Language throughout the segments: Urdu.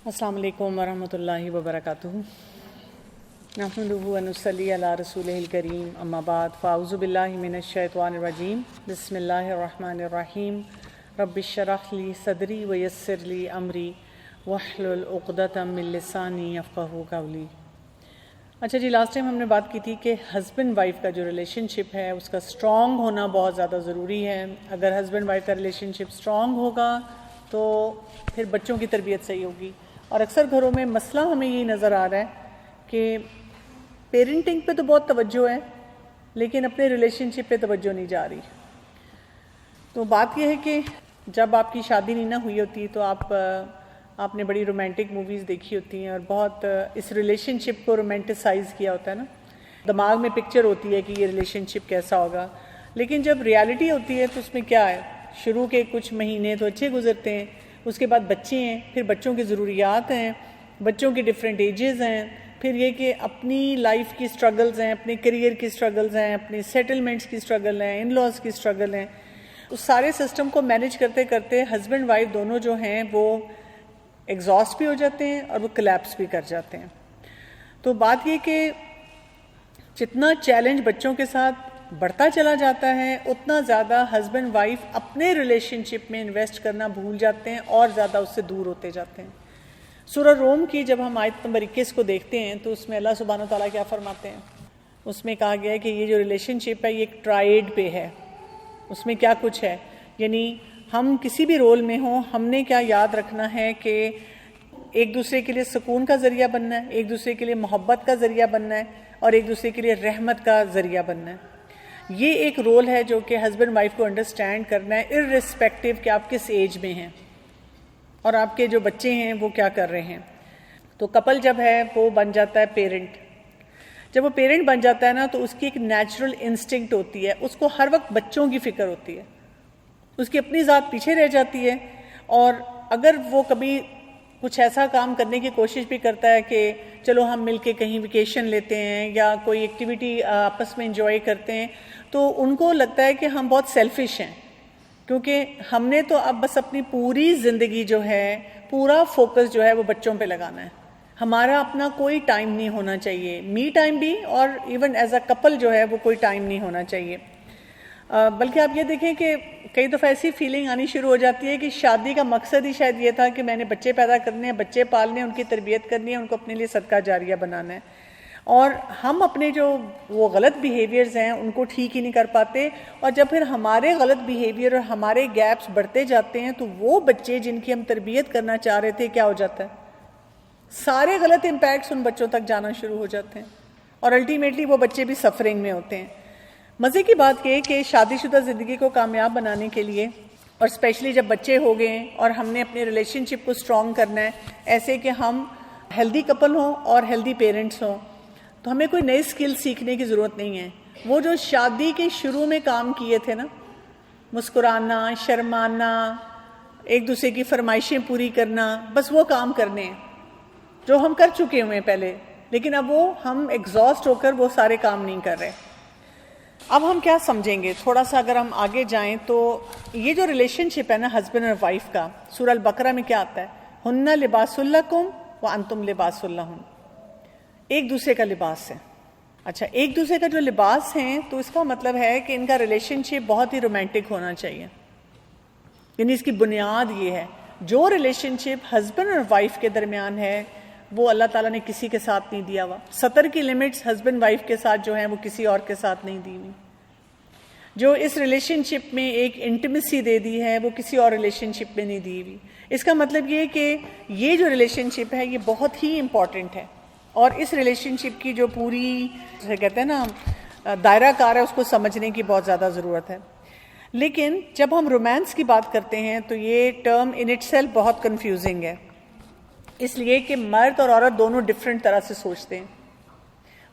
السلام علیکم ورحمۃ اللہ وبرکاتہ۔ نحمدہ و نصلی علی رسولہ الکریم، اما بعد، فاعوذ باللہ من الشیطان الرجیم، بسم اللہ الرحمن الرحیم۔ رب اشرح لی صدری ویسر لی امری واحلل عقدۃ من لسانی یفقہوا قولی۔ اچھا جی، لاسٹ ٹائم ہم نے بات کی تھی کہ ہسبینڈ وائف کا جو ریلیشن شپ ہے اس کا اسٹرانگ ہونا بہت زیادہ ضروری ہے۔ اگر ہسبینڈ وائف کا ریلیشن شپ اسٹرانگ ہوگا تو پھر بچوں کی تربیت صحیح ہوگی۔ اور اکثر گھروں میں مسئلہ ہمیں یہی نظر آ رہا ہے کہ پیرنٹنگ پہ تو بہت توجہ ہے لیکن اپنے ریلیشن شپ پہ توجہ نہیں جا رہی۔ تو بات یہ ہے کہ جب آپ کی شادی نہیں نہ ہوئی ہوتی تو آپ نے بڑی رومانٹک موویز دیکھی ہوتی ہیں اور بہت اس ریلیشن شپ کو رومانٹیسائز کیا ہوتا ہے نا، دماغ میں پکچر ہوتی ہے کہ یہ ریلیشن شپ کیسا ہوگا، لیکن جب ریالٹی ہوتی ہے تو اس میں کیا ہے، شروع کے کچھ مہینے تو اچھے گزرتے ہیں، اس کے بعد بچے ہیں، پھر بچوں کی ضروریات ہیں، بچوں کی ڈفرینٹ ایجز ہیں، پھر یہ کہ اپنی لائف کی سٹرگلز ہیں، اپنے کیریئر کی سٹرگلز ہیں، اپنی سیٹلمنٹس کی سٹرگل ہیں، ان لاز کی سٹرگل ہیں۔ اس سارے سسٹم کو مینیج کرتے کرتے ہسبینڈ وائف دونوں جو ہیں وہ ایگزاسٹ بھی ہو جاتے ہیں اور وہ کلیپس بھی کر جاتے ہیں۔ تو بات یہ کہ جتنا چیلنج بچوں کے ساتھ بڑھتا چلا جاتا ہے اتنا زیادہ ہسبینڈ وائف اپنے ریلیشن شپ میں انویسٹ کرنا بھول جاتے ہیں اور زیادہ اس سے دور ہوتے جاتے ہیں۔ سورہ روم کی جب ہم آیت نمبر 21 کو دیکھتے ہیں تو اس میں اللہ سبحانہ وتعالیٰ کیا فرماتے ہیں؟ اس میں کہا گیا ہے کہ یہ جو ریلیشن شپ ہے یہ ایک ٹرائیڈ پہ ہے۔ اس میں کیا کچھ ہے، یعنی ہم کسی بھی رول میں ہوں ہم نے کیا یاد رکھنا ہے کہ ایک دوسرے کے لیے سکون کا ذریعہ بننا ہے، ایک دوسرے کے لیے محبت کا ذریعہ بننا ہے اور ایک دوسرے کے لیے رحمت کا ذریعہ بننا ہے۔ یہ ایک رول ہے جو کہ ہسبینڈ وائف کو انڈرسٹینڈ کرنا ہے، اررسپیکٹو کہ آپ کس ایج میں ہیں اور آپ کے جو بچے ہیں وہ کیا کر رہے ہیں۔ تو کپل جب ہے وہ بن جاتا ہے پیرنٹ۔ جب وہ پیرنٹ بن جاتا ہے نا تو اس کی ایک نیچرل انسٹنکٹ ہوتی ہے، اس کو ہر وقت بچوں کی فکر ہوتی ہے، اس کی اپنی ذات پیچھے رہ جاتی ہے۔ اور اگر وہ کبھی کچھ ایسا کام کرنے کی کوشش بھی کرتا ہے کہ چلو ہم مل کے کہیں ویکیشن لیتے ہیں یا کوئی ایکٹیویٹی آپس میں انجوائے کرتے ہیں، تو ان کو لگتا ہے کہ ہم بہت سیلفش ہیں، کیونکہ ہم نے تو اب بس اپنی پوری زندگی جو ہے، پورا فوکس جو ہے وہ بچوں پہ لگانا ہے، ہمارا اپنا کوئی ٹائم نہیں ہونا چاہیے، می ٹائم بھی، اور ایون ایز اے کپل جو ہے وہ کوئی ٹائم نہیں ہونا چاہیے۔ بلکہ آپ یہ دیکھیں کہ کئی دفعہ ایسی فیلنگ آنی شروع ہو جاتی ہے کہ شادی کا مقصد ہی شاید یہ تھا کہ میں نے بچے پیدا کرنے ہیں، بچے پالنے ہیں، ان کی تربیت کرنی ہے، ان کو اپنے لیے صدقہ جاریہ بنانا ہے، اور ہم اپنے جو وہ غلط بیہیویئرز ہیں ان کو ٹھیک ہی نہیں کر پاتے، اور جب پھر ہمارے غلط بیہیویئر اور ہمارے گیپس بڑھتے جاتے ہیں تو وہ بچے جن کی ہم تربیت کرنا چاہ رہے تھے کیا ہو جاتا ہے، سارے غلط امپیکٹس ان بچوں تک جانا شروع ہو جاتے ہیں اور الٹیمیٹلی وہ بچے بھی سفرنگ میں ہوتے ہیں۔ مزے کی بات یہ کہ شادی شدہ زندگی کو کامیاب بنانے کے لیے، اور اسپیشلی جب بچے ہو گئے ہیں اور ہم نے اپنے ریلیشن شپ کو اسٹرانگ کرنا ہے ایسے کہ ہم ہیلدی کپل ہوں اور ہیلدی پیرنٹس ہوں، تو ہمیں کوئی نئی اسکل سیکھنے کی ضرورت نہیں ہے۔ وہ جو شادی کے شروع میں کام کیے تھے نا، مسکرانا، شرمانا، ایک دوسرے کی فرمائشیں پوری کرنا، بس وہ کام کرنے ہیں جو ہم کر چکے ہوئے ہیں پہلے، لیکن اب وہ ہم ایگزاسٹ ہو کر وہ سارے کام نہیں کر رہے۔ اب ہم کیا سمجھیں گے، تھوڑا سا اگر ہم آگے جائیں تو یہ جو ریلیشن شپ ہے نا ہسبینڈ اور وائف کا، سورہ البقرہ میں کیا آتا ہے؟ ہن لباس لکم وانتم لباس لہن، ایک دوسرے کا لباس ہے۔ اچھا، ایک دوسرے کا جو لباس ہے تو اس کا مطلب ہے کہ ان کا ریلیشن شپ بہت ہی رومانٹک ہونا چاہیے، یعنی اس کی بنیاد یہ ہے۔ جو ریلیشن شپ ہسبینڈ اور وائف کے درمیان ہے وہ اللہ تعالیٰ نے کسی کے ساتھ نہیں دیا ہوا۔ 70 کی لمٹس ہسبینڈ وائف کے ساتھ جو ہیں وہ کسی اور کے ساتھ نہیں دی ہوئی۔ جو اس ریلیشن شپ میں ایک انٹیمیسی دے دی ہے وہ کسی اور ریلیشن شپ میں نہیں دی ہوئی۔ اس کا مطلب یہ کہ یہ جو ریلیشن شپ ہے یہ بہت ہی امپورٹنٹ ہے، اور اس ریلیشن شپ کی جو پوری کہتے ہیں نا دائرہ کار ہے اس کو سمجھنے کی بہت زیادہ ضرورت ہے۔ لیکن جب ہم رومانس کی بات کرتے ہیں تو یہ ٹرم ان اٹ سیلف بہت کنفیوزنگ ہے، اس لیے کہ مرد اور عورت دونوں ڈفرینٹ طرح سے سوچتے ہیں۔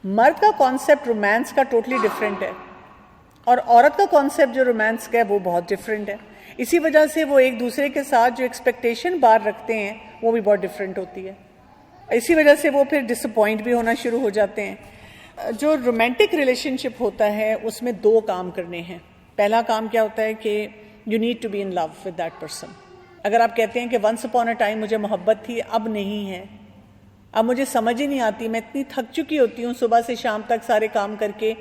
مرد کا کانسیپٹ رومانس کا ٹوٹلی ڈفرینٹ ہے، اور عورت کا کانسیپٹ جو رومانس کا ہے وہ بہت ڈفرینٹ ہے۔ اسی وجہ سے وہ ایک دوسرے کے ساتھ جو ایکسپیکٹیشن بار رکھتے ہیں وہ بھی بہت ڈفرینٹ ہوتی ہے، اسی وجہ سے وہ پھر ڈس اپوائنٹ بھی ہونا شروع ہو جاتے ہیں۔ جو رومانٹک ریلیشن شپ ہوتا ہے اس میں دو کام کرنے ہیں۔ پہلا کام کیا ہوتا ہے کہ you need to be in love with that person, اگر آپ کہتے ہیں کہ ونس اپون اے ٹائم مجھے محبت تھی، اب نہیں ہے، اب مجھے سمجھ ہی نہیں آتی، میں اتنی تھک چکی ہوتی ہوں صبح سے شام تک سارے کام کر کے،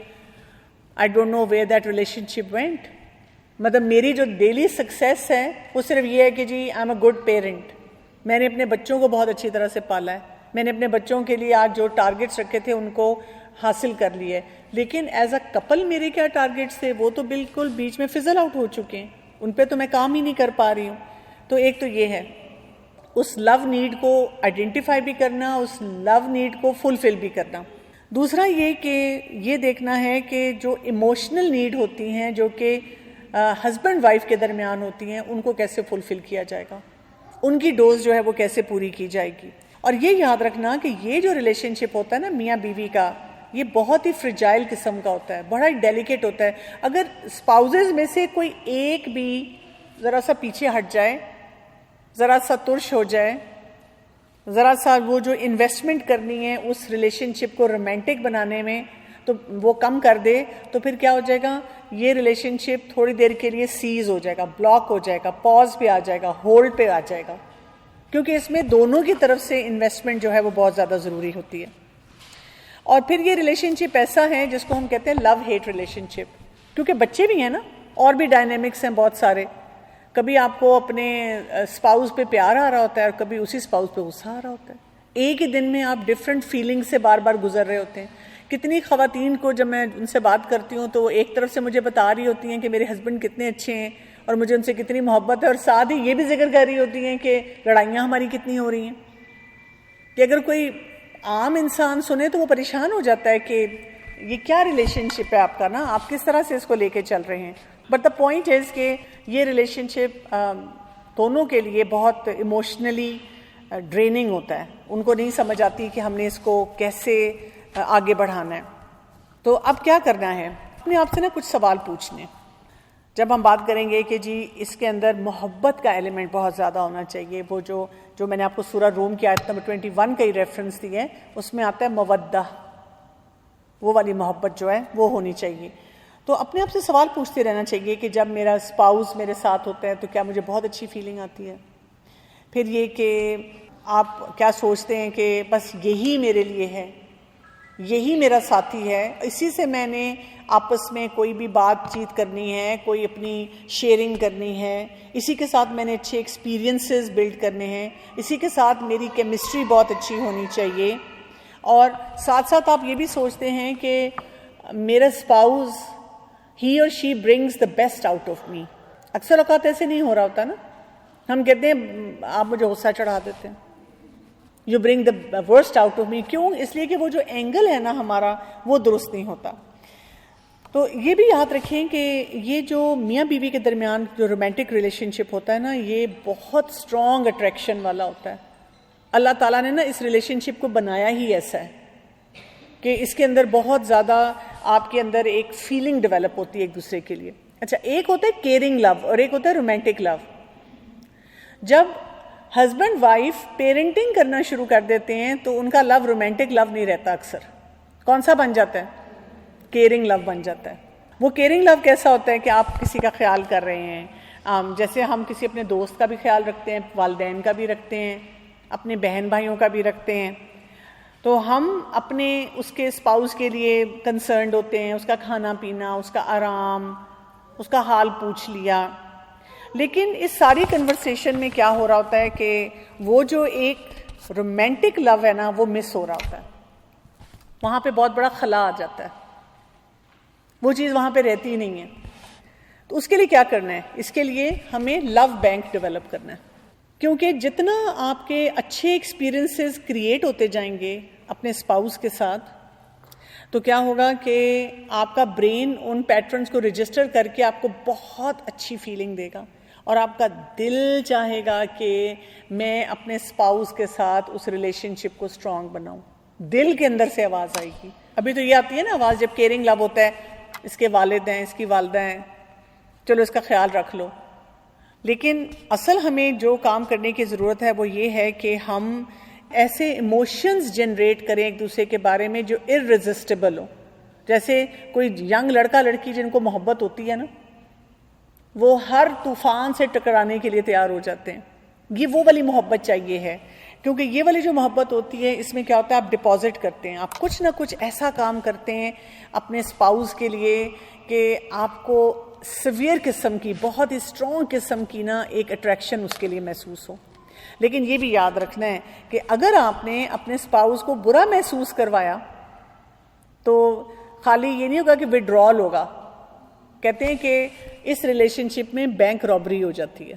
I don't know where that relationship went. مطلب میری جو ڈیلی سکسیس ہے وہ صرف یہ ہے کہ جی I am a good parent, میں نے اپنے بچوں کو بہت اچھی طرح سے پالا ہے، میں نے اپنے بچوں کے لیے آج جو ٹارگٹس رکھے تھے ان کو حاصل کر لیے ہے، لیکن ایز اے کپل میرے کیا ٹارگٹس تھے وہ تو بالکل بیچ میں فزل آؤٹ ہو چکے ہیں، ان پہ تو میں کام ہی نہیں کر پا رہی ہوں. تو ایک تو یہ ہے اس لو نیڈ کو آئیڈینٹیفائی بھی کرنا، اس لو نیڈ کو فلفل بھی کرنا. دوسرا یہ کہ یہ دیکھنا ہے کہ جو ایموشنل نیڈ ہوتی ہیں جو کہ ہسبینڈ وائف کے درمیان ہوتی ہیں ان کو کیسے فلفل کیا جائے گا، ان کی ڈوز جو ہے وہ کیسے پوری کی جائے گی. اور یہ یاد رکھنا کہ یہ جو ریلیشن شپ ہوتا ہے نا میاں بیوی کا، یہ بہت ہی فرجائل قسم کا ہوتا ہے، بڑا ہی ڈیلیکیٹ ہوتا ہے. اگر اسپاؤزز میں سے کوئی ایک بھی ذرا سا پیچھے ہٹ جائے، ذرا سا ترش ہو جائے، ذرا سا وہ جو انویسٹمنٹ کرنی ہے اس ریلیشن شپ کو رومانٹک بنانے میں تو وہ کم کر دے، تو پھر کیا ہو جائے گا، یہ ریلیشن شپ تھوڑی دیر کے لیے سیز ہو جائے گا، بلاک ہو جائے گا، پاز پہ آ جائے گا، ہولڈ پہ آ جائے گا، کیونکہ اس میں دونوں کی طرف سے انویسٹمنٹ جو ہے وہ بہت زیادہ ضروری ہوتی ہے. اور پھر یہ ریلیشن شپ ایسا ہے جس کو ہم کہتے ہیں لو ہیٹ ریلیشن شپ، کیونکہ بچے بھی ہیں نا، اور بھی ڈائنامکس ہیں بہت سارے. کبھی آپ کو اپنے اسپاؤس پہ پیار آ رہا ہوتا ہے اور کبھی اسی اسپاؤس پہ غصہ آ رہا ہوتا ہے. ایک ہی دن میں آپ ڈفرینٹ فیلنگ سے بار بار گزر رہے ہوتے ہیں. کتنی خواتین کو جب میں ان سے بات کرتی ہوں تو وہ ایک طرف سے مجھے بتا رہی ہوتی ہیں کہ میرے ہسبینڈ کتنے اچھے ہیں اور مجھے ان سے کتنی محبت ہے، اور ساتھ ہی یہ بھی ذکر کر رہی ہوتی ہیں کہ لڑائیاں ہماری کتنی ہو رہی ہیں. کہ اگر کوئی عام انسان سنے تو وہ پریشان ہو جاتا ہے کہ یہ کیا ریلیشن شپ ہے آپ کا نا، آپ کس طرح سے اس کو لے کے چل رہے ہیں. بٹ دا پوائنٹ از کہ یہ ریلیشن شپ دونوں کے لیے بہت ایموشنلی ڈریننگ ہوتا ہے، ان کو نہیں سمجھ آتی کہ ہم نے اس کو کیسے آگے بڑھانا ہے. تو اب کیا کرنا ہے، اپنے آپ سے نا کچھ سوال پوچھنے. جب ہم بات کریں گے کہ جی اس کے اندر محبت کا ایلیمنٹ بہت زیادہ ہونا چاہیے، وہ جو میں نے آپ کو سورہ روم کی آیت نمبر 21 کا ہی ریفرنس دی ہے، اس میں آتا ہے مودہ، وہ والی محبت جو ہے وہ ہونی چاہیے. تو اپنے آپ سے سوال پوچھتے رہنا چاہیے کہ جب میرا اسپاؤس میرے ساتھ ہوتا ہے تو کیا مجھے بہت اچھی فیلنگ آتی ہے. پھر یہ کہ آپ کیا سوچتے ہیں کہ بس یہی میرے لیے ہے، یہی میرا ساتھی ہے، اسی سے میں نے آپس میں کوئی بھی بات چیت کرنی ہے، کوئی اپنی شیئرنگ کرنی ہے، اسی کے ساتھ میں نے اچھے ایکسپیرینسز بلڈ کرنے ہیں، اسی کے ساتھ میری کیمسٹری بہت اچھی ہونی چاہیے. اور ساتھ ساتھ آپ یہ بھی سوچتے ہیں کہ میرا اسپاؤس ہی اور she brings the best out of me. اکثر اوقات ایسے نہیں ہو رہا ہوتا نا، ہم کہتے ہیں آپ مجھے غصہ چڑھا دیتے ہیں، you bring the worst out of می. کیوں؟ اس لیے کہ وہ جو اینگل ہے نا ہمارا وہ درست نہیں ہوتا. تو یہ بھی یاد رکھیں کہ یہ جو میاں بیوی کے درمیان جو رومانٹک ریلیشن شپ ہوتا ہے نا، یہ بہت اسٹرانگ اٹریکشن والا ہوتا ہے. اللہ تعالیٰ نے نا اس ریلیشن شپ کو بنایا ہی ایسا ہے کہ اس کے اندر بہت زیادہ آپ کے اندر ایک فیلنگ ڈیولپ ہوتی ہے ایک دوسرے کے لیے. اچھا، ایک ہوتا ہے کیئرنگ لو اور ایک ہوتا ہے رومانٹک لو. جب ہسبینڈ وائف پیرنٹنگ کرنا شروع کر دیتے ہیں تو ان کا لو رومانٹک لو نہیں رہتا. اکثر کون سا بن جاتا ہے؟ کیئرنگ لو بن جاتا ہے. وہ کیئرنگ لو کیسا ہوتا ہے کہ آپ کسی کا خیال کر رہے ہیں، جیسے ہم کسی اپنے دوست کا بھی خیال رکھتے ہیں، والدین کا بھی رکھتے ہیں، اپنے بہن بھائیوں کا بھی رکھتے ہیں. تو ہم اپنے اس کے اسپاؤس کے لیے کنسرنڈ ہوتے ہیں، اس کا کھانا پینا، اس کا آرام، اس کا حال پوچھ لیا. لیکن اس ساری کنورسیشن میں کیا ہو رہا ہوتا ہے کہ وہ جو ایک رومانٹک لو ہے نا وہ مس ہو رہا ہوتا ہے. وہاں پہ بہت بڑا خلا آ جاتا ہے، وہ چیز وہاں پہ رہتی ہی نہیں ہے. تو اس کے لیے کیا کرنا ہے؟ اس کے لیے ہمیں لو بینک ڈیولپ کرنا ہے. کیونکہ جتنا آپ کے اچھے ایکسپیرینسز کریٹ ہوتے جائیں گے اپنے اسپاؤس کے ساتھ، تو کیا ہوگا کہ آپ کا برین ان پیٹرنز کو رجسٹر کر کے آپ کو بہت اچھی فیلنگ دے گا، اور آپ کا دل چاہے گا کہ میں اپنے اسپاؤس کے ساتھ اس ریلیشن شپ کو اسٹرانگ بناؤں. دل کے اندر سے آواز آئے گی. ابھی تو یہ آتی ہے نا آواز جب کیئرنگ لو ہوتا ہے، اس کے والد ہیں، اس کی والدہ ہیں، چلو اس کا خیال رکھ لو. لیکن اصل ہمیں جو کام کرنے کی ضرورت ہے وہ یہ ہے کہ ہم ایسے ایموشنز جنریٹ کریں ایک دوسرے کے بارے میں جو ارریزسٹیبل ہو. جیسے کوئی ینگ لڑکا لڑکی جن کو محبت ہوتی ہے نا، وہ ہر طوفان سے ٹکرانے کے لیے تیار ہو جاتے ہیں. یہ وہ والی محبت چاہیے ہے، کیونکہ یہ والی جو محبت ہوتی ہے اس میں کیا ہوتا ہے، آپ ڈپازٹ کرتے ہیں، آپ کچھ نہ کچھ ایسا کام کرتے ہیں اپنے اسپاؤس کے لیے کہ آپ کو سیویئر قسم کی، بہت ہی اسٹرانگ قسم کی نا ایک اٹریکشن اس کے لیے محسوس ہو۔ لیکن یہ بھی یاد رکھنا ہے کہ اگر آپ نے اپنے اسپاؤس کو برا محسوس کروایا تو خالی یہ نہیں ہوگا کہ وڈرال ہوگا، کہتے ہیں کہ اس ریلیشن شپ میں بینک رابری ہو جاتی ہے،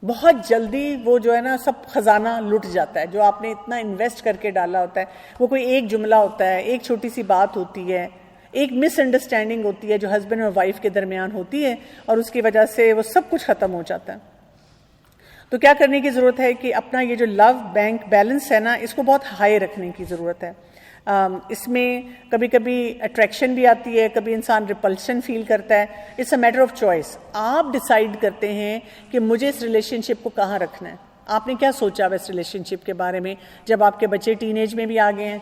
بہت جلدی وہ جو ہے نا سب خزانہ لٹ جاتا ہے جو آپ نے اتنا انویسٹ کر کے ڈالا ہوتا ہے۔ وہ کوئی ایک جملہ ہوتا ہے، ایک چھوٹی سی بات ہوتی ہے، ایک مس انڈرسٹینڈنگ ہوتی ہے جو ہسبینڈ اور وائف کے درمیان ہوتی ہے، اور اس کی وجہ سے وہ سب کچھ ختم ہو جاتا ہے۔ تو کیا کرنے کی ضرورت ہے کہ اپنا یہ جو لو بینک بیلنس ہے نا، اس کو بہت ہائی رکھنے کی ضرورت ہے۔ اس میں کبھی کبھی اٹریکشن بھی آتی ہے، کبھی انسان ریپلشن فیل کرتا ہے، it's a matter of choice. آپ ڈیسائیڈ کرتے ہیں کہ مجھے اس ریلیشن شپ کو کہاں رکھنا ہے۔ آپ نے کیا سوچا ہے اس ریلیشن شپ کے بارے میں جب آپ کے بچے ٹین ایج میں بھی آ گئے ہیں،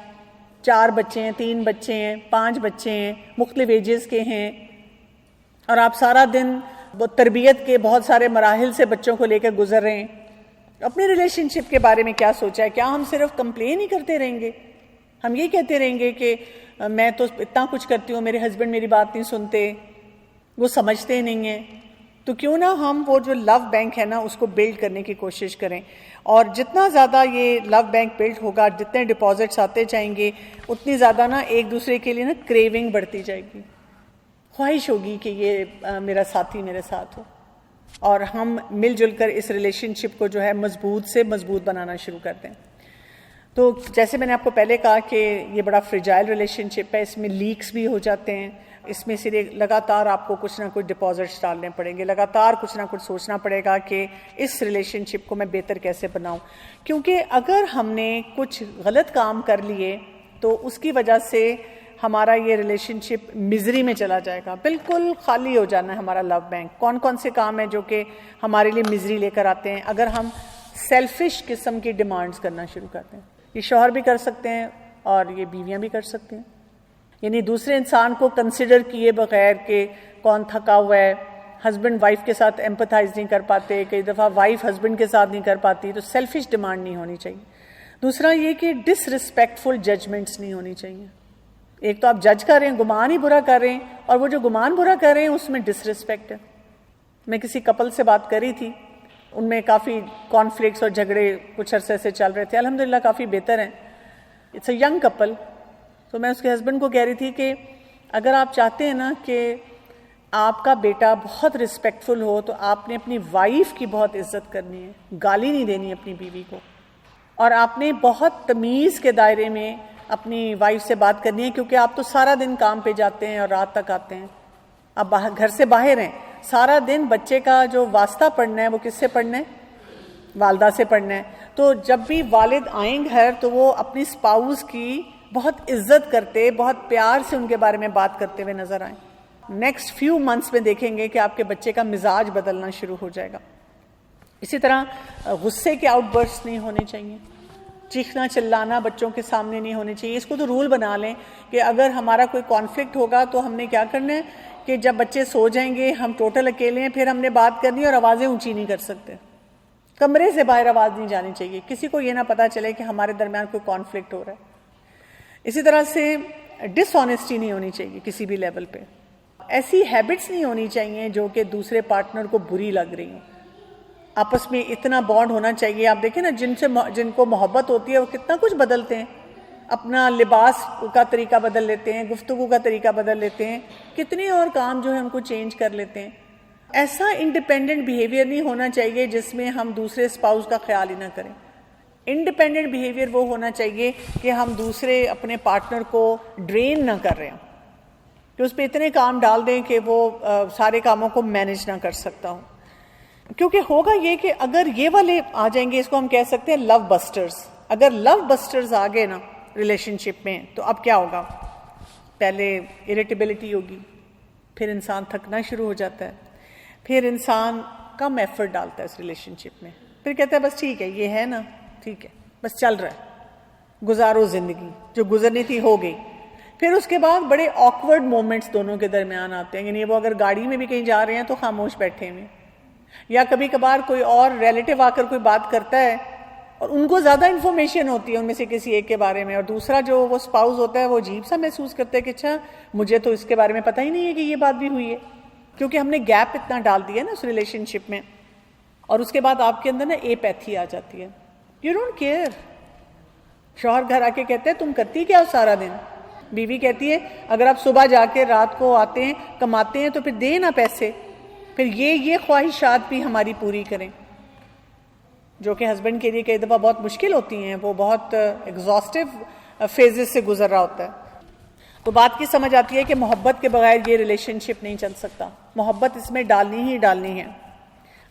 4 بچے ہیں، 3 بچے ہیں، 5 بچے ہیں، مختلف ایجز کے ہیں، اور آپ سارا دن تربیت کے بہت سارے مراحل سے بچوں کو لے کر گزر رہے ہیں۔ اپنے ریلیشن شپ کے بارے میں کیا سوچا ہے؟ کیا ہم صرف کمپلین ہی کرتے رہیں گے؟ ہم یہ کہتے رہیں گے کہ میں تو اتنا کچھ کرتی ہوں، میرے ہسبینڈ میری بات نہیں سنتے، وہ سمجھتے نہیں ہیں؟ تو کیوں نہ ہم وہ جو لو بینک ہے نا اس کو بلڈ کرنے کی کوشش کریں، اور جتنا زیادہ یہ لو بینک بلڈ ہوگا، جتنے ڈپازٹس آتے جائیں گے، اتنی زیادہ نا ایک دوسرے کے لیے نا کریونگ بڑھتی جائے گی، خواہش ہوگی کہ یہ میرا ساتھی میرے ساتھ ہو، اور ہم مل جل کر اس ریلیشن شپ کو جو ہے مضبوط سے مضبوط بنانا شروع کر دیں۔ تو جیسے میں نے آپ کو پہلے کہا کہ یہ بڑا فریجائل ریلیشن شپ ہے، اس میں لیکس بھی ہو جاتے ہیں، اس میں صرف لگاتار آپ کو کچھ نہ کچھ ڈپازٹس ڈالنے پڑیں گے، لگاتار کچھ نہ کچھ سوچنا پڑے گا کہ اس ریلیشن شپ کو میں بہتر کیسے بناؤں، کیونکہ اگر ہم نے کچھ غلط کام کر لیے تو اس کی وجہ سے ہمارا یہ ریلیشن شپ مزری میں چلا جائے گا، بالکل خالی ہو جانا ہے ہمارا لو بینک۔ کون کون سے کام ہیں جو کہ ہمارے لیے مزری لے کر آتے ہیں؟ اگر ہم سیلفش قسم کی ڈیمانڈز کرنا شروع کرتے ہیں، یہ شوہر بھی کر سکتے ہیں اور یہ بیویاں بھی کر سکتے ہیں، یعنی دوسرے انسان کو کنسیڈر کیے بغیر کہ کون تھکا ہوا ہے، ہسبینڈ وائف کے ساتھ ایمپتھائز نہیں کر پاتے، کئی دفعہ وائف ہسبینڈ کے ساتھ نہیں کر پاتی، تو سیلفش ڈیمانڈ نہیں ہونی چاہیے۔ دوسرا یہ کہ ڈس ریسپیکٹفل ججمنٹس نہیں ہونی چاہیے۔ ایک تو آپ جج کر رہے ہیں، گمان ہی برا کر رہے ہیں، اور وہ جو گمان برا کر رہے ہیں اس میں ڈس ریسپیکٹ ہے۔ میں کسی کپل سے بات کر رہی تھی، ان میں کافی کانفلکٹس اور جھگڑے کچھ عرصے سے چل رہے تھے، الحمدللہ کافی بہتر ہیں، اٹس اے ینگ کپل۔ تو میں اس کے ہسبینڈ کو کہہ رہی تھی کہ اگر آپ چاہتے ہیں نا کہ آپ کا بیٹا بہت رسپیکٹفل ہو تو آپ نے اپنی وائف کی بہت عزت کرنی ہے، گالی نہیں دینی اپنی بیوی کو، اور آپ نے بہت تمیز کے دائرے میں اپنی وائف سے بات کرنی ہے، کیونکہ آپ تو سارا دن کام پہ جاتے ہیں اور رات تک آتے ہیں، آپ گھر سے باہر ہیں، سارا دن بچے کا جو واسطہ پڑھنا ہے وہ کس سے پڑھنا ہے؟ والدہ سے پڑھنا ہے۔ تو جب بھی والد آئیں گھر تو وہ اپنی اسپاؤس کی بہت عزت کرتے، بہت پیار سے ان کے بارے میں بات کرتے ہوئے نظر آئیں۔ نیکسٹ فیو منتھس میں دیکھیں گے کہ آپ کے بچے کا مزاج بدلنا شروع ہو جائے گا۔ اسی طرح غصے کے آؤٹ برسٹ نہیں ہونے چاہیے، چیخنا چلانا بچوں کے سامنے نہیں ہونے چاہیے۔ اس کو تو رول بنا لیں کہ اگر ہمارا کوئی کانفلکٹ ہوگا تو ہم نے کیا کرنا ہے کہ جب بچے سو جائیں گے، ہم ٹوٹل اکیلے ہیں، پھر ہم نے بات کرنی ہے اور آوازیں اونچی نہیں کر سکتے، کمرے سے باہر آواز نہیں جانی چاہیے، کسی کو یہ نہ پتا چلے کہ ہمارے درمیان کوئی کانفلکٹ ہو رہا ہے۔ اسی طرح سے ڈس آنیسٹی نہیں ہونی چاہیے کسی بھی لیول پہ، ایسی ہیبٹس نہیں ہونی چاہیے جو کہ دوسرے پارٹنر کو بری لگ رہی ہوں۔ آپس میں اتنا بانڈ ہونا چاہیے، آپ دیکھیں نا جن کو محبت ہوتی ہے وہ کتنا کچھ بدلتے ہیں، اپنا لباس کا طریقہ بدل لیتے ہیں، گفتگو کا طریقہ بدل لیتے ہیں، کتنے اور کام جو ہے ان کو چینج کر لیتے ہیں۔ ایسا انڈیپینڈنٹ بیہیویئر نہیں ہونا چاہیے جس میں ہم دوسرے اسپاؤس کا خیال ہی نہ کریں۔ انڈیپینڈنٹ بیہیویئر وہ ہونا چاہیے کہ ہم دوسرے اپنے پارٹنر کو ڈرین نہ کر رہے ہیں، کہ اس پہ اتنے کام ڈال دیں کہ وہ سارے کاموں کو مینج نہ کر سکتا ہوں۔ کیونکہ ہوگا یہ کہ اگر یہ والے آ جائیں گے، اس کو ہم کہہ سکتے ہیں لو بسٹرز، اگر لو بسٹرز آ گئے نا ریلیشن شپ میں تو اب کیا ہوگا؟ پہلے اریٹیبلٹی ہوگی، پھر انسان تھکنا شروع ہو جاتا ہے، پھر انسان کم ایفرٹ ڈالتا ہے اس ریلیشن شپ میں، پھر کہتا ہے بس ٹھیک ہے یہ ہے نا، ٹھیک ہے بس چل رہا ہے، گزارو زندگی، جو گزرنی تھی ہو گئی۔ پھر اس کے بعد بڑے آکورڈ مومنٹس دونوں کے درمیان آتے ہیں، یعنی وہ اگر گاڑی میں بھی کہیں جا رہے ہیں تو خاموش بیٹھے ہوئے، یا کبھی کبھار کوئی اور ریلیٹیو آ کر کوئی بات کرتا ہے اور ان کو زیادہ انفارمیشن ہوتی ہے ان میں سے کسی ایک کے بارے میں، اور دوسرا جو وہ اسپاؤز ہوتا ہے وہ عجیب سا محسوس کرتا ہے کہ اچھا مجھے تو اس کے بارے میں پتہ ہی نہیں ہے کہ یہ بات بھی ہوئی ہے، کیونکہ ہم نے گیپ اتنا ڈال دیا نا اس ریلیشن شپ میں. اور اس کے بعد آپ کے اندر نا ایپیتھی آ جاتی ہے. You don't care. شوہر گھر آ کے کہتے ہیں تم کرتی کیا ہو سارا دن؟ بیوی کہتی ہے اگر آپ صبح جا کے رات کو آتے ہیں کماتے ہیں تو پھر دیں نا پیسے، پھر یہ خواہشات بھی ہماری پوری کریں، جو کہ ہسبینڈ کے لیے کئی دفعہ بہت مشکل ہوتی ہیں. وہ بہت ایگزاسٹو فیزز سے گزر رہا ہوتا ہے. تو بات کی سمجھ آتی ہے کہ محبت کے بغیر یہ ریلیشن شپ نہیں چل سکتا، محبت اس میں ڈالنی ہی ڈالنی ہے.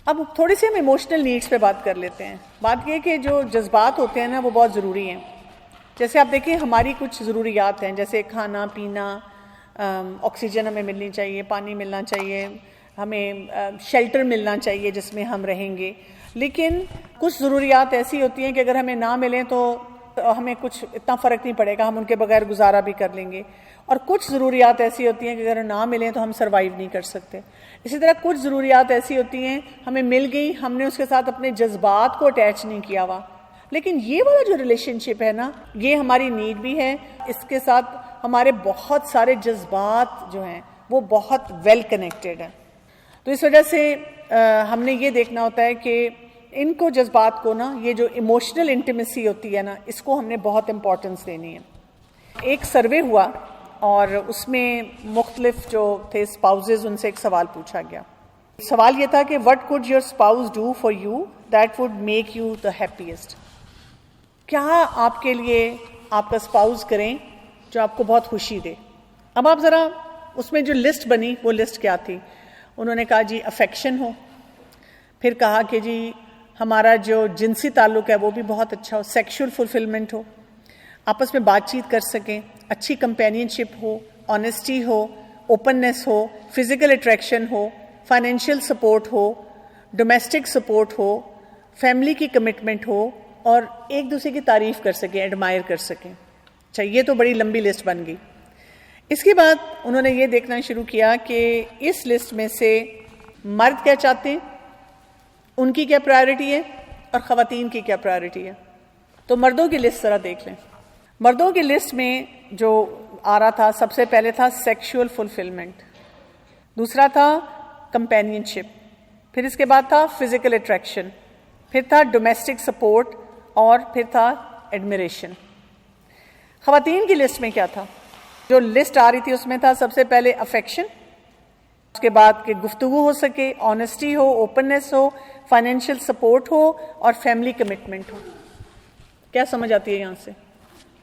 اب تھوڑی سی ہم ایموشنل نیڈس پہ بات کر لیتے ہیں. بات یہ کہ جو جذبات ہوتے ہیں نا وہ بہت ضروری ہیں. جیسے آپ دیکھیں ہماری کچھ ضروریات ہیں، جیسے کھانا پینا، آکسیجن ہمیں ملنی چاہیے، پانی ملنا چاہیے، ہمیں شیلٹر ملنا چاہیے جس میں ہم رہیں گے. لیکن کچھ ضروریات ایسی ہوتی ہیں کہ اگر ہمیں نہ ملیں تو ہمیں کچھ اتنا فرق نہیں پڑے گا، ہم ان کے بغیر گزارا بھی کر لیں گے. اور کچھ ضروریات ایسی ہوتی ہیں کہ اگر نہ ملیں تو ہم سروائیو نہیں کر سکتے. اسی طرح کچھ ضروریات ایسی ہوتی ہیں ہمیں مل گئی، ہم نے اس کے ساتھ اپنے جذبات کو اٹیچ نہیں کیا ہوا. لیکن یہ والا جو ریلیشن شپ ہے نا، یہ ہماری نیڈ بھی ہے، اس کے ساتھ ہمارے بہت سارے جذبات جو ہیں وہ بہت ویل کنیکٹڈ ہیں. تو اس وجہ سے ہم نے یہ دیکھنا ہوتا ہے کہ ان کو جذبات کو نا، یہ جو ایموشنل انٹیمیسی ہوتی ہے نا، اس کو ہم نے بہت امپورٹنس دینی ہے. ایک سروے ہوا اور اس میں مختلف جو تھے اسپاؤزز، ان سے ایک سوال پوچھا گیا. سوال یہ تھا کہ what could your spouse do for you that would make you the happiest. کیا آپ کے لیے آپ کا اسپاؤز کریں جو آپ کو بہت خوشی دے. اب آپ ذرا اس میں جو لسٹ بنی وہ لسٹ کیا تھی؟ انہوں نے کہا جی افیکشن ہو، پھر کہا کہ جی ہمارا جو جنسی تعلق ہے وہ بھی بہت اچھا ہو، سیکشول فلفلمنٹ ہو، آپس میں بات چیت کر سکیں، اچھی کمپینین شپ ہو، آنیسٹی ہو، اوپننس ہو، فزیکل اٹریکشن ہو، فائنینشیل سپورٹ ہو، ڈومیسٹک سپورٹ ہو، فیملی کی کمٹمنٹ ہو، اور ایک دوسرے کی تعریف کر سکیں، ایڈمائر کر سکیں. اچھا یہ تو بڑی لمبی لسٹ بن گئی. اس کے بعد انہوں نے یہ دیکھنا شروع کیا کہ اس لسٹ میں سے مرد کیا چاہتے ہیں، ان کی کیا پرائرٹی ہے، اور خواتین کی کیا پرائرٹی ہے. تو مردوں کی لسٹ ذرا دیکھ لیں. مردوں کی لسٹ میں جو آ رہا تھا سب سے پہلے تھا سیکشول فلفلمنٹ، دوسرا تھا کمپینین شپ، پھر اس کے بعد تھا فزیکل اٹریکشن، پھر تھا ڈومیسٹک سپورٹ، اور پھر تھا ایڈمیریشن. خواتین کی لسٹ میں کیا تھا؟ جو لسٹ آ رہی تھی اس میں تھا سب سے پہلے افیکشن، اس کے بعد کہ گفتگو ہو سکے، آنیسٹی ہو، اوپننس ہو، فائنینشیل سپورٹ ہو، اور فیملی کمٹمنٹ ہو. کیا سمجھ آتی ہے یہاں سے؟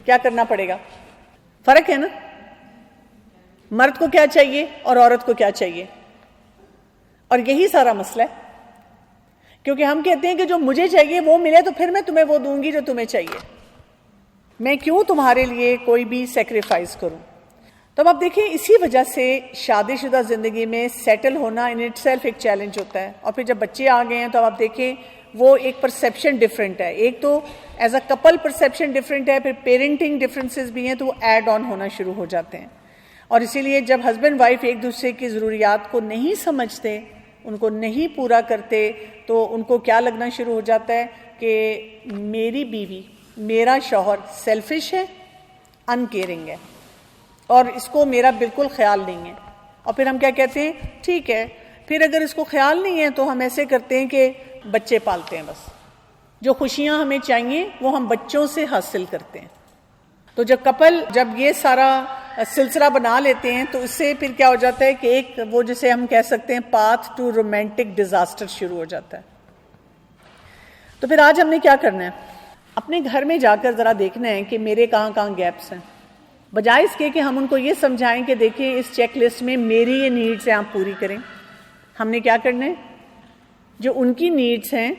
کیا کرنا پڑے گا؟ فرق ہے نا، مرد کو کیا چاہیے اور عورت کو کیا چاہیے. اور یہی سارا مسئلہ ہے، کیونکہ ہم کہتے ہیں کہ جو مجھے چاہیے وہ ملے تو پھر میں تمہیں وہ دوں گی جو تمہیں چاہیے، میں کیوں تمہارے لیے کوئی بھی سیکریفائز کروں. تو اب آپ دیکھیں اسی وجہ سے شادی شدہ زندگی میں سیٹل ہونا ان اٹ سیلف ایک چیلنج ہوتا ہے. اور پھر جب بچے آ گئے ہیں تو آپ دیکھیں وہ ایک پرسیپشن ڈفرینٹ ہے. ایک تو as a Kapil perception different ہے، پھر پیرنٹنگ ڈفرینسز بھی ہیں، تو وہ ایڈ آن ہونا شروع ہو جاتے ہیں. اور اسی لیے جب ہسبینڈ وائف ایک دوسرے کی ضروریات کو نہیں سمجھتے، ان کو نہیں پورا کرتے، تو ان کو کیا لگنا شروع ہو جاتا ہے کہ میری بیوی، میرا شوہر سیلفش ہے، ان کیئرنگ ہے، اور اس کو میرا بالکل خیال نہیں ہے. اور پھر ہم کیا کہتے ہیں، ٹھیک ہے پھر اگر اس کو خیال نہیں ہے تو ہم ایسے کرتے ہیں کہ بچے پالتے ہیں، بس جو خوشیاں ہمیں چاہیے وہ ہم بچوں سے حاصل کرتے ہیں. تو جب کپل جب یہ سارا سلسلہ بنا لیتے ہیں تو اس سے پھر کیا ہو جاتا ہے کہ ایک وہ جسے ہم کہہ سکتے ہیں پاتھ ٹو رومانٹک ڈیزاسٹر شروع ہو جاتا ہے. تو پھر آج ہم نے کیا کرنا ہے، اپنے گھر میں جا کر ذرا دیکھنا ہے کہ میرے کہاں کہاں گیپس ہیں، بجائے اس کے کہ ہم ان کو یہ سمجھائیں کہ دیکھیں اس چیک لسٹ میں میری یہ نیڈس ہیں آپ پوری کریں. ہم نے کیا کرنا ہے، جو ان کی نیڈس ہیں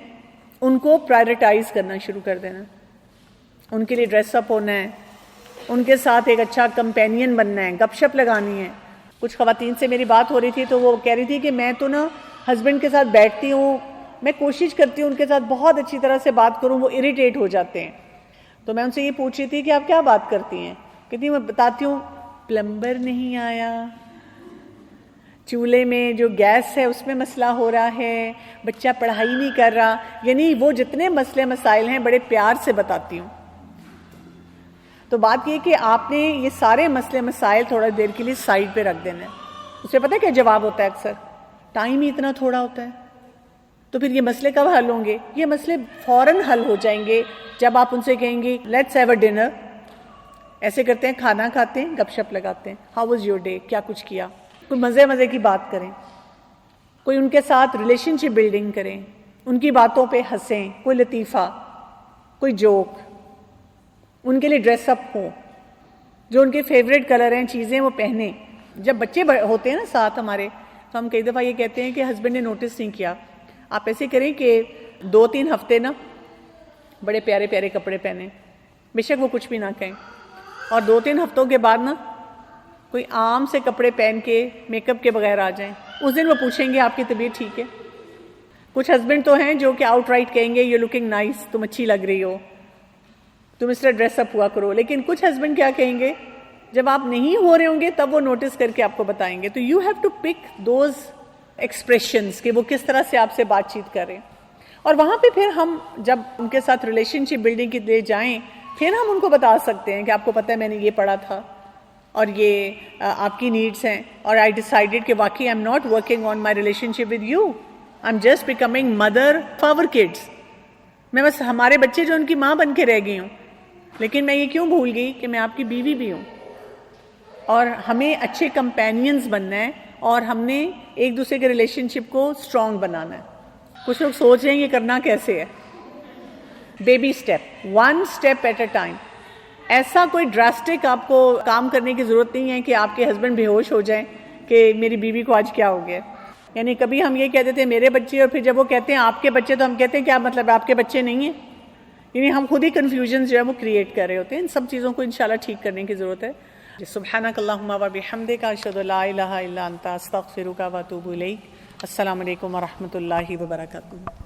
ان کو پرائرٹائز کرنا شروع کر دینا. ان کے لیے ڈریس اپ ہونا ہے، ان کے ساتھ ایک اچھا کمپینین بننا ہے، گپ شپ لگانی ہے. کچھ خواتین سے میری بات ہو رہی تھی تو وہ کہہ رہی تھی کہ میں تو نا ہسبینڈ کے ساتھ بیٹھتی ہوں، میں کوشش کرتی ہوں ان کے ساتھ بہت اچھی طرح سے بات کروں، وہ اریٹیٹ ہو جاتے ہیں. تو میں ان سے یہ پوچھ رہی تھی کہ آپ کیا بات کرتی ہیں؟ کہتی میں بتاتی ہوں پلمبر نہیں آیا، چولہے میں جو گیس ہے اس میں مسئلہ ہو رہا ہے، بچہ پڑھائی نہیں کر رہا، یعنی وہ جتنے مسئلے مسائل ہیں بڑے پیار سے بتاتی ہوں. تو بات یہ کہ آپ نے یہ سارے مسئلے مسائل تھوڑا دیر کے لیے سائڈ پہ رکھ دینا ہے. اسے پتہ ہے کیا جواب ہوتا ہے؟ اکثر ٹائم ہی اتنا تھوڑا ہوتا ہے. تو پھر یہ مسئلے کب حل ہوں گے؟ یہ مسئلے فوراً حل ہو جائیں گے جب آپ ان سے کہیں گے لیٹس ہیو اے ڈنر. ایسے کرتے ہیں، کھانا کھاتے ہیں، گپ شپ لگاتے ہیں، ہاؤ واز یور ڈے، کیا کچھ کیا، کوئی مزے کی بات کریں، کوئی ان کے ساتھ ریلیشن شپ بلڈنگ کریں، ان کی باتوں پہ ہنسیں، کوئی لطیفہ، کوئی جوک، ان کے لیے ڈریس اپ ہو، جو ان کے فیوریٹ کلر ہیں چیزیں وہ پہنیں. جب بچے ہوتے ہیں نا ساتھ ہمارے، تو ہم کئی دفعہ یہ کہتے ہیں کہ ہسبینڈ نے نوٹس نہیں کیا، آپ ایسے کریں کہ 2-3 ہفتے نا بڑے پیارے پیارے کپڑے پہنیں، بے شک وہ کچھ بھی نہ کہیں، اور 2-3 ہفتوں کے بعد نا کوئی عام سے کپڑے پہن کے میک اپ کے بغیر آ جائیں. اس دن وہ پوچھیں گے آپ کی طبیعت ٹھیک ہے. کچھ ہسبینڈ تو ہیں جو کہ آؤٹ رائٹ کہیں گے یو لکنگ نائس، تم اچھی لگ رہی ہو، تم اس طرح ڈریس اپ ہوا کرو. لیکن کچھ ہسبینڈ کیا کہیں گے؟ جب آپ نہیں ہو رہے ہوں گے تب وہ نوٹس کر کے آپ کو بتائیں گے. تو you have to pick those expressions کہ وہ کس طرح سے آپ سے بات چیت کریں. اور وہاں پہ پھر ہم جب ان کے ساتھ ریلیشن شپ بلڈنگ کے لیے جائیں، پھر ہم ان کو بتا سکتے ہیں کہ آپ کو پتہ ہے میں نے یہ پڑھا تھا اور یہ آپ کی نیڈس ہیں، اور آئی ڈیسائیڈیڈ کہ واقعی I am not working on my relationship with you, I am just becoming mother of our kids. میں بس ہمارے بچے جو ان کی ماں بن کے رہ گئی ہوں، لیکن میں یہ کیوں بھول گئی کہ میں آپ کی بیوی بھی ہوں. اور ہمیں اچھے کمپینینز بننا ہے، اور ہم نے ایک دوسرے کے ریلیشن شپ کو اسٹرانگ بنانا ہے. کچھ لوگ سوچ رہے ہیں یہ کرنا کیسے ہے؟ Baby step, 1 step at a time. ایسا کوئی ڈراسٹک آپ کو کام کرنے کی ضرورت نہیں ہے کہ آپ کے ہسبینڈ بے ہوش ہو جائیں کہ میری بیوی کو آج کیا ہو گیا. یعنی کبھی ہم یہ کہتے تھے میرے بچے، اور پھر جب وہ کہتے ہیں آپ کے بچے تو ہم کہتے ہیں کیا مطلب آپ کے بچے نہیں ہیں. یعنی ہم خود ہی کنفیوژن جو ہے وہ کریٹ کر رہے ہوتے ہیں. ان سب چیزوں کو انشاءاللہ ٹھیک کرنے کی ضرورت ہے. سبحانک اللہم و بحمدک، اشہد ان لا الہ الا انت، استغفرک و اتوب الیک. السلام علیکم و رحمۃ اللہ وبرکاتہ.